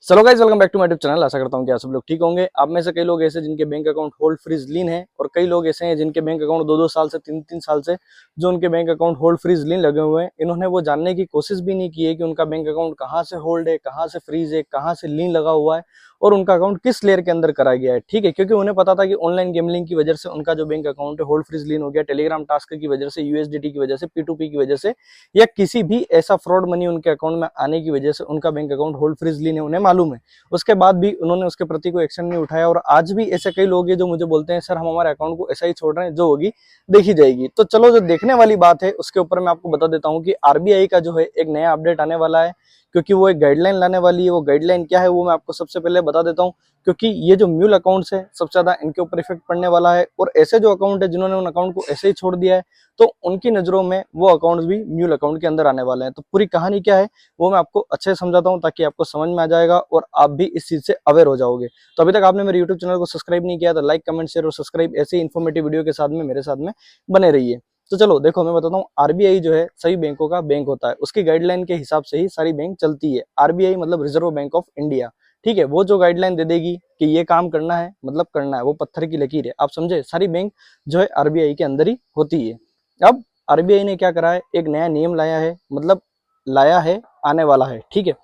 चलो guys, welcome back to my YouTube channel. आशा करता हूँ कि आप सब लोग ठीक होंगे। आप में से कई लोग ऐसे जिनके बैंक अकाउंट होल्ड फ्रीज लीन है और कई लोग ऐसे हैं जिनके बैंक अकाउंट 2-2 साल से 3-3 साल से जो उनके बैंक अकाउंट होल्ड फ्रीज लीन लगे हुए हैं। इन्होंने वो जानने की कोशिश भी नहीं की है कि उनका बैंक अकाउंट कहाँ से होल्ड है, कहाँ से फ्रीज है, कहाँ से लीन लगा हुआ है और उनका अकाउंट किस लेयर के अंदर करा गया है। ठीक है, क्योंकि उन्हें पता था कि ऑनलाइन गेमलिंग की वजह से उनका जो बैंक अकाउंट है होल्ड फ्रीज लीन हो गया, टेलीग्राम टास्क की वजह से, यूएसडीटी की वजह से, P2P की वजह से या किसी भी ऐसा फ्रॉड मनी उनके अकाउंट में आने की वजह से उनका बैंक अकाउंट होल्ड फ्रीज लीन है, उन्हें मालूम है। उसके बाद भी उन्होंने उसके प्रति कोई एक्शन नहीं उठाया और आज भी ऐसे कई लोग हैं जो मुझे बोलते हैं सर हम हमारे अकाउंट को ऐसा ही छोड़ रहे हैं, जो होगी देखी जाएगी। तो चलो, जो देखने वाली बात है उसके ऊपर मैं आपको बता देता हूँ कि आरबीआई का जो है एक नया अपडेट आने वाला है, क्योंकि वो एक गाइडलाइन लाने वाली है। वो गाइडलाइन क्या है वो मैं आपको सबसे पहले बता देता हूँ, क्योंकि ये जो म्यूल अकाउंट्स है सबसे ज्यादा इनके ऊपर इफेक्ट पड़ने वाला है और ऐसे जो अकाउंट है जिन्होंने उन अकाउंट को ऐसे ही छोड़ दिया है तो उनकी नजरों में वो अकाउंट्स भी म्यूल अकाउंट के अंदर आने वाले हैं। तो पूरी कहानी क्या है वो मैं आपको अच्छे से समझाता हूँ ताकि आपको समझ में आ जाएगा और आप भी इस चीज से अवेयर हो जाओगे। तो अभी तक आपने मेरे यूट्यूब चैनल को सब्सक्राइब नहीं किया तो लाइक, कमेंट, शेयर और सब्सक्राइब ऐसे ही इन्फॉर्मेटिव वीडियो के साथ में मेरे साथ में बने रहिए। तो चलो देखो, मैं बताता हूँ। आरबीआई जो है सभी बैंकों का बैंक होता है, उसकी गाइडलाइन के हिसाब से ही सारी बैंक चलती है। आरबीआई मतलब रिजर्व बैंक ऑफ इंडिया। ठीक है, वो जो गाइडलाइन दे देगी कि ये काम करना है मतलब करना है, वो पत्थर की लकीर है। आप समझे, सारी बैंक जो है आरबीआई के अंदर ही होती है। अब आरबीआई ने क्या करा है, एक नया नियम लाया है, मतलब लाया है, आने वाला है। ठीक है,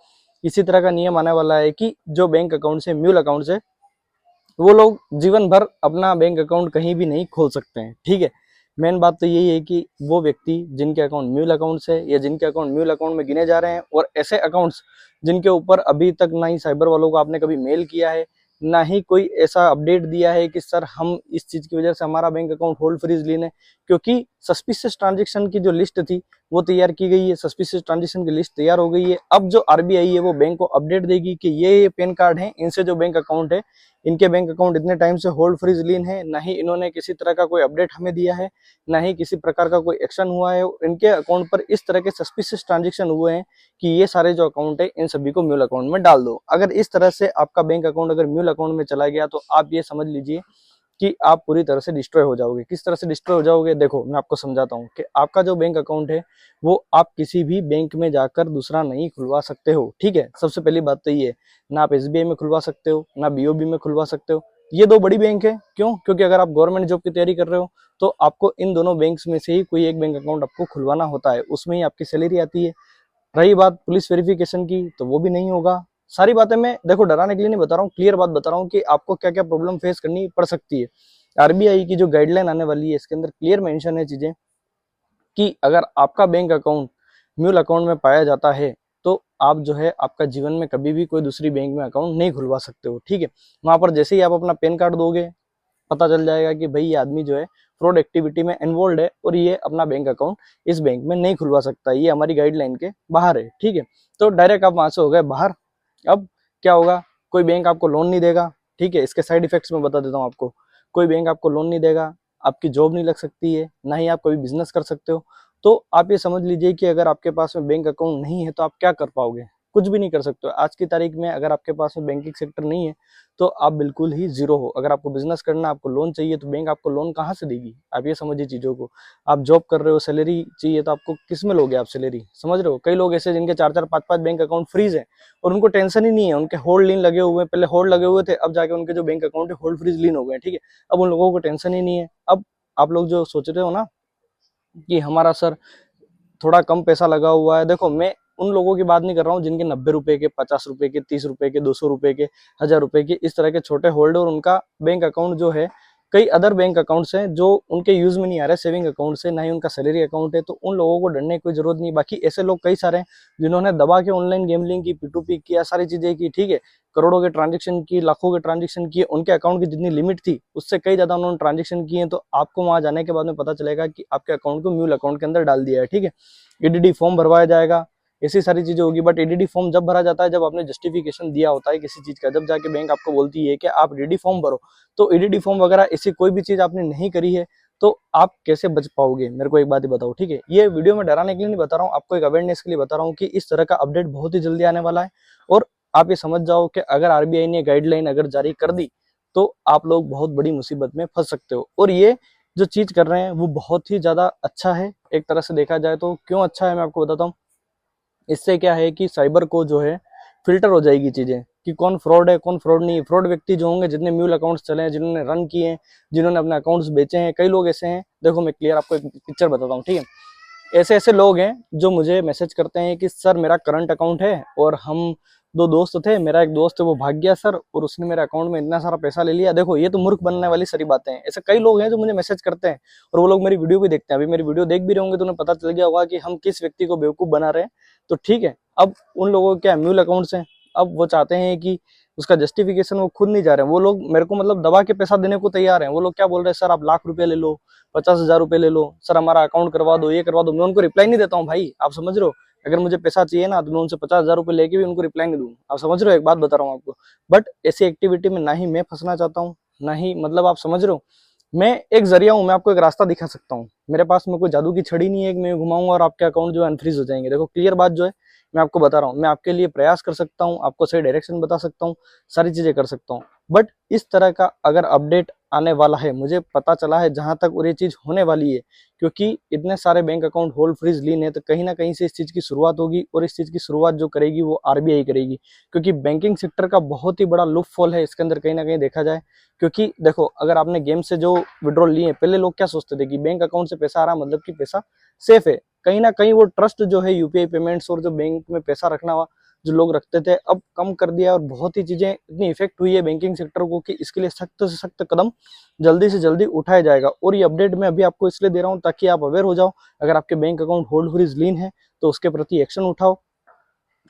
इसी तरह का नियम आने वाला है कि जो बैंक अकाउंट से म्यूल अकाउंट से वो लोग जीवन भर अपना बैंक अकाउंट कहीं भी नहीं खोल सकते हैं। ठीक है, मेन बात तो यही है कि वो व्यक्ति जिनके अकाउंट म्यूल अकाउंट्स है या जिनके अकाउंट म्यूल अकाउंट में गिने जा रहे हैं और ऐसे अकाउंट्स जिनके ऊपर अभी तक ना ही साइबर वालों को आपने कभी मेल किया है, ना ही कोई ऐसा अपडेट दिया है कि सर हम इस चीज की वजह से हमारा बैंक अकाउंट होल्ड फ्रीज लीन है, क्योंकि सस्पिशियस ट्रांजेक्शन की जो लिस्ट थी वो तैयार की गई है। सस्पिशियस ट्रांजेक्शन की लिस्ट तैयार हो गई है। अब जो आरबीआई है वो बैंक को अपडेट देगी कि ये पैन कार्ड है, इनसे जो बैंक अकाउंट है, इनके बैंक अकाउंट इतने टाइम से होल्ड फ्रीज लीन है, ना ही इन्होंने किसी तरह का कोई अपडेट हमें दिया है, ना ही किसी प्रकार का कोई एक्शन हुआ है। इनके अकाउंट पर इस तरह के सस्पिशियस ट्रांजेक्शन हुए हैं कि ये सारे जो अकाउंट है इन सभी को म्यूल अकाउंट में डाल दो। अगर इस तरह से आपका बैंक अकाउंट अगर म्यूल अकाउंट में चला गया तो आप ये समझ लीजिए कि आप पूरी तरह से डिस्ट्रॉय हो जाओगे। किस तरह से डिस्ट्रॉय हो जाओगे, देखो मैं आपको समझाता हूँ कि आपका जो बैंक अकाउंट है वो आप किसी भी बैंक में जाकर दूसरा नहीं खुलवा सकते हो। ठीक है, सबसे पहली बात तो ये है, ना आप एसबीआई में खुलवा सकते हो, ना बीओबी में खुलवा सकते हो। ये दो बड़ी बैंक है। क्यों? क्योंकि अगर आप गवर्नमेंट जॉब की तैयारी कर रहे हो तो आपको इन दोनों बैंक्स में से ही कोई एक बैंक अकाउंट आपको खुलवाना होता है, उसमें ही आपकी सैलरी आती है। रही बात पुलिस वेरिफिकेशन की, तो वो भी नहीं होगा। सारी बातें मैं देखो डराने के लिए नहीं बता रहा हूँ, क्लियर बात बता रहा हूँ कि आपको क्या क्या प्रॉब्लम फेस करनी पड़ सकती है। आरबीआई की जो गाइडलाइन आने वाली है इसके अंदर क्लियर मेंशन है चीजें कि अगर आपका बैंक अकाउंट म्यूल अकाउंट में पाया जाता है तो आप जो है आपका जीवन में कभी भी कोई दूसरी बैंक में अकाउंट नहीं खुलवा सकते हो। ठीक है, वहां पर जैसे ही आप अपना पैन कार्ड दोगे पता चल जाएगा कि भाई ये आदमी जो है फ्रॉड एक्टिविटी में इन्वॉल्व है और ये अपना बैंक अकाउंट इस बैंक में नहीं खुलवा सकता, ये हमारी गाइडलाइन के बाहर है। ठीक है, तो डायरेक्ट आप वहां से हो गए बाहर। अब क्या होगा, कोई बैंक आपको लोन नहीं देगा। ठीक है, इसके साइड इफेक्ट्स मैं बता देता हूँ आपको। कोई बैंक आपको लोन नहीं देगा, आपकी जॉब नहीं लग सकती है, ना ही आप कोई बिजनेस कर सकते हो। तो आप ये समझ लीजिए कि अगर आपके पास में बैंक अकाउंट नहीं है तो आप क्या कर पाओगे, कुछ भी नहीं कर सकते हो। आज की तारीख में अगर आपके पास में बैंकिंग सेक्टर नहीं है तो आप बिल्कुल ही जीरो हो। अगर आपको बिजनेस करना, आपको लोन चाहिए तो बैंक आपको लोन कहाँ से देगी, आप ये समझिए चीजों को। आप जॉब कर रहे हो, सैलरी चाहिए तो आपको किस में लोगे आप सैलरी, समझ रहे हो। कई लोग ऐसे जिनके 4-4, 5-5 बैंक अकाउंट फ्रीज है और उनको टेंशन ही नहीं है, उनके होल्ड लीन लगे हुए हैं। पहले होल्ड लगे हुए थे, अब जाके उनके जो बैंक अकाउंट है होल्ड फ्रीज लीन हो गए। ठीक है, अब उन लोगों को टेंशन ही नहीं है। अब आप लोग जो सोच रहे हो ना कि हमारा सर थोड़ा कम पैसा लगा हुआ है, देखो मैं उन लोगों की बात नहीं कर रहा हूँ जिनके 90 रुपए के, 50 रुपए के, 30 रुपए के, 200 रुपए के, 1000 रुपए के इस तरह के छोटे होल्ड और उनका बैंक अकाउंट जो है कई अदर बैंक अकाउंट्स हैं जो उनके यूज में नहीं आ रहे, सेविंग अकाउंट से, ना ही उनका सैलरी अकाउंट है। तो उन लोगों को डरने की कोई जरूरत नहीं। बाकी ऐसे लोग कई सारे हैं जिन्होंने दबा के ऑनलाइन गेमलिंग की, P2P किया, सारी चीजें की। ठीक है, करोड़ों के ट्रांजेक्शन की, लाखों के ट्रांजेक्शन किए, उनके अकाउंट की जितनी लिमिट थी उससे कई ज्यादा उन्होंने ट्रांजेक्शन किए। तो आपको वहां जाने के बाद में पता चलेगा कि आपके अकाउंट को म्यूल अकाउंट के अंदर डाल दिया है। ठीक है, ईडीडी फॉर्म भरवाया जाएगा, ऐसी सारी चीजें होगी। बट ईडीडी फॉर्म जब भरा जाता है जब आपने जस्टिफिकेशन दिया होता है किसी चीज का, जब जाके बैंक आपको बोलती है कि आप ईडीडी फॉर्म भरो। तो ईडीडी फॉर्म वगैरह ऐसी कोई भी चीज आपने नहीं करी है तो आप कैसे बच पाओगे, मेरे को एक बात ही बताओ। ठीक है, ये वीडियो में डराने के लिए नहीं बता रहा हूँ, आपको एक अवेयरनेस के लिए बता रहा हूँ कि इस तरह का अपडेट बहुत ही जल्दी आने वाला है। और आप ये समझ जाओ कि अगर आरबीआई ने गाइडलाइन अगर जारी कर दी तो आप लोग बहुत बड़ी मुसीबत में फंस सकते हो। और ये जो चीज कर रहे हैं वो बहुत ही ज्यादा अच्छा है एक तरह से देखा जाए तो। क्यों अच्छा है मैं आपको बताता हूँ। इससे क्या है कि साइबर को जो है फिल्टर हो जाएगी चीजें कि कौन फ्रॉड है कौन फ्रॉड नहीं है। फ्रॉड व्यक्ति जो होंगे, जितने म्यूल अकाउंट्स चले हैं, जिन्होंने रन किए हैं, जिन्होंने अपने अकाउंट्स बेचे हैं, कई लोग ऐसे हैं। देखो मैं क्लियर आपको एक पिक्चर बताता हूँ, ठीक है। ऐसे ऐसे लोग हैं जो मुझे मैसेज करते हैं कि सर मेरा करंट अकाउंट है और हम दो दोस्त थे, मेरा एक दोस्त है वो भाग गया सर और उसने मेरे अकाउंट में इतना सारा पैसा ले लिया। देखो ये तो मूर्ख बनने वाली सारी बातें हैं। ऐसे कई लोग हैं जो मुझे मैसेज करते हैं और वो लोग मेरी वीडियो भी देखते हैं। अभी मेरी वीडियो देख भी रहे होंगे तो उन्हें पता चल गया होगा कि हम किस व्यक्ति को बेवकूफ बना रहे हैं। तो ठीक है, अब उन लोगों के क्या म्यूल अकाउंट्स हैं, अब वो चाहते हैं कि उसका जस्टिफिकेशन वो खुद नहीं जा रहे हैं। वो लोग मेरे को मतलब दबा के पैसा देने को तैयार हैं। वो लोग क्या बोल रहे हैं, सर आप ₹1,00,000 ले लो, 50,000 रुपए ले लो, सर हमारा अकाउंट करवा दो, ये करवा दो। मैं उनको रिप्लाई नहीं देता हूँ भाई, आप समझ रहे हो। अगर मुझे पैसा चाहिए ना तो मैं उनसे 50,000 रुपए लेके भी उनको रिप्लाई नहीं दूँ, आप समझ रहे हो। एक बात बता रहा हूँ आपको, बट ऐसी एक्टिविटी में ना ही मैं फंसना चाहता हूँ, ना ही मतलब आप समझ रहे हो। मैं एक जरिया हूँ, मैं आपको एक रास्ता दिखा सकता हूँ। मेरे पास में कोई जादू की छड़ी नहीं है कि मैं घुमाऊंगा और आपके अकाउंट जो है अनफ्रीज हो जाएंगे। देखो क्लियर बात जो है मैं आपको बता रहा हूँ, मैं आपके लिए प्रयास कर सकता हूँ, आपको सही डायरेक्शन बता सकता हूँ, सारी चीजें कर सकता हूँ। बट इस तरह का अगर अपडेट आने वाला है, मुझे पता चला है जहां तक और ये चीज होने वाली है, क्योंकि इतने सारे बैंक अकाउंट होल्ड फ्रीज लीन है, तो कहीं ना कहीं से इस चीज की शुरुआत होगी और इस चीज की शुरुआत जो करेगी वो आरबीआई करेगी। क्योंकि बैंकिंग सेक्टर का बहुत ही बड़ा लूप फॉल है इसके अंदर, कहीं ना कहीं देखा जाए। क्योंकि देखो अगर आपने गेम से जो विड्रॉल लिए, पहले लोग क्या सोचते थे कि बैंक अकाउंट से पैसा आ रहा मतलब कि पैसा सेफ है। कहीं ना कहीं वो ट्रस्ट जो है यूपीआई पेमेंट्स और जो बैंक में पैसा रखना हुआ जो लोग रखते थे, अब कम कर दिया। और बहुत ही चीजें इतनी इफेक्ट हुई है बैंकिंग सेक्टर को कि इसके लिए सख्त से सख्त कदम जल्दी से जल्दी उठाया जाएगा। और ये अपडेट मैं अभी आपको इसलिए दे रहा हूँ ताकि आप अवेयर हो जाओ। अगर आपके बैंक अकाउंट होल्ड फ्रीज लीन है तो उसके प्रति एक्शन उठाओ,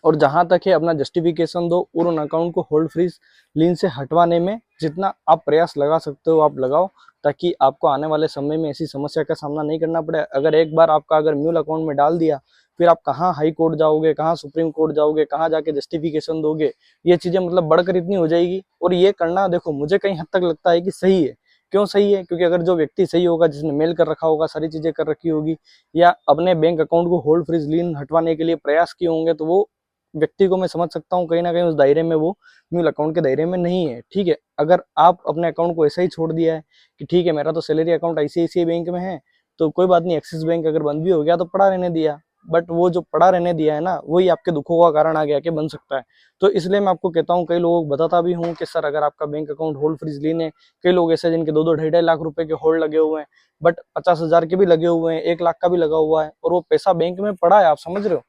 और जहां तक है अपना जस्टिफिकेशन दो और उन अकाउंट को होल्ड फ्रीज लीन से हटवाने में जितना आप प्रयास लगा सकते हो आप लगाओ, ताकि आपको आने वाले समय में ऐसी समस्या का सामना नहीं करना पड़े। अगर एक बार आपका अगर म्यूल अकाउंट में डाल दिया, फिर आप कहाँ हाई कोर्ट जाओगे, कहाँ सुप्रीम कोर्ट जाओगे, कहाँ जाके जस्टिफिकेशन दोगे, ये चीजें मतलब बढ़कर इतनी हो जाएगी। और ये करना देखो मुझे कहीं हद तक लगता है कि सही है। क्यों सही है? क्योंकि अगर जो व्यक्ति सही होगा, जिसने मेल कर रखा होगा, सारी चीजें कर रखी होगी, या अपने बैंक अकाउंट को होल्ड फ्रीज लीन हटवाने के लिए प्रयास किए होंगे, तो वो व्यक्ति को मैं समझ सकता हूँ कहीं ना कहीं उस दायरे में, वो म्यूल अकाउंट के दायरे में नहीं है। ठीक है, अगर आप अपने अकाउंट को ऐसा ही छोड़ दिया है कि ठीक है मेरा तो सैलरी अकाउंट आईसीआईसीआई बैंक में है तो कोई बात नहीं, एक्सिस बैंक अगर बंद भी हो गया तो पड़ा रहने दिया, बट वो जो पड़ा रहने दिया है ना, वही आपके दुखों का कारण आ गया कि बन सकता है। तो इसलिए मैं आपको कहता हूँ, कई लोगों को बताता भी हूँ कि सर अगर आपका बैंक अकाउंट होल्ड फ्रीज लीन है, कई लोग ऐसे जिनके 2-2 ढाई-ढाई लाख रुपए के होल्ड लगे हुए हैं, बट 50,000 के भी लगे हुए हैं, 1 लाख का भी लगा हुआ है, और वो पैसा बैंक में पड़ा है, आप समझ रहे हो।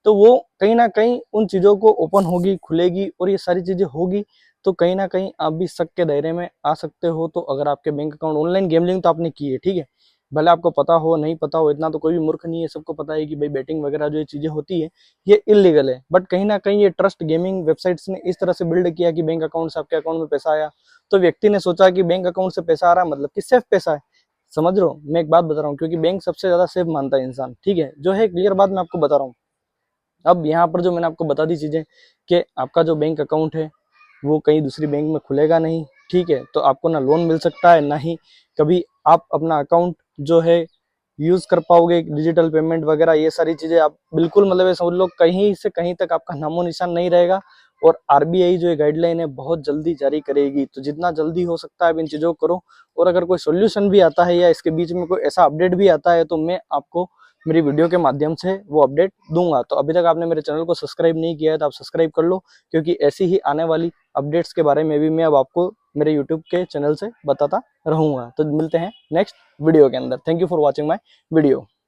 तो वो कहीं ना कहीं उन चीजों को ओपन होगी, खुलेगी, और ये सारी चीजें होगी, तो कहीं ना कहीं आप भी शक के दायरे में आ सकते हो। तो अगर आपके बैंक अकाउंट, ऑनलाइन गेमलिंग तो आपने की है, ठीक है, भले आपको पता हो नहीं पता हो, इतना तो कोई भी मूर्ख नहीं है, सबको पता है कि भाई बैटिंग वगैरह जो ये चीजें होती है ये इलीगल है। बट कहीं ना कहीं ये ट्रस्ट गेमिंग वेबसाइट्स ने इस तरह से बिल्ड किया कि बैंक अकाउंट से आपके अकाउंट में पैसा आया, तो व्यक्ति ने सोचा कि बैंक अकाउंट से पैसा आ रहा है मतलब कि सेफ पैसा है। समझ रहे हो, मैं एक बात बता रहा हूँ, क्योंकि बैंक सबसे ज्यादा सेफ मानता है इंसान, ठीक है, जो है क्लियर बात मैं आपको बता रहा हूँ। अब यहाँ पर जो मैंने आपको बता दी चीजें कि आपका जो बैंक अकाउंट है वो कहीं दूसरी बैंक में खुलेगा नहीं, ठीक है, तो आपको ना लोन मिल सकता है, ना ही कभी आप अपना अकाउंट जो है यूज कर पाओगे, डिजिटल पेमेंट वगैरह ये सारी चीजें आप बिल्कुल मतलब ये समझ लो कहीं से कहीं तक आपका नामो निशान नहीं रहेगा। और आरबीआई जो ये गाइडलाइन है बहुत जल्दी जारी करेगी, तो जितना जल्दी हो सकता है इन चीजों को करो। और अगर कोई सोल्यूशन भी आता है या इसके बीच में कोई ऐसा अपडेट भी आता है तो मैं आपको मेरी वीडियो के माध्यम से वो अपडेट दूंगा। तो अभी तक आपने मेरे चैनल को सब्सक्राइब नहीं किया है तो आप सब्सक्राइब कर लो, क्योंकि ऐसी ही आने वाली अपडेट्स के बारे में भी मैं अब आपको मेरे यूट्यूब के चैनल से बताता रहूंगा। तो मिलते हैं नेक्स्ट वीडियो के अंदर। Thank you for watching my video.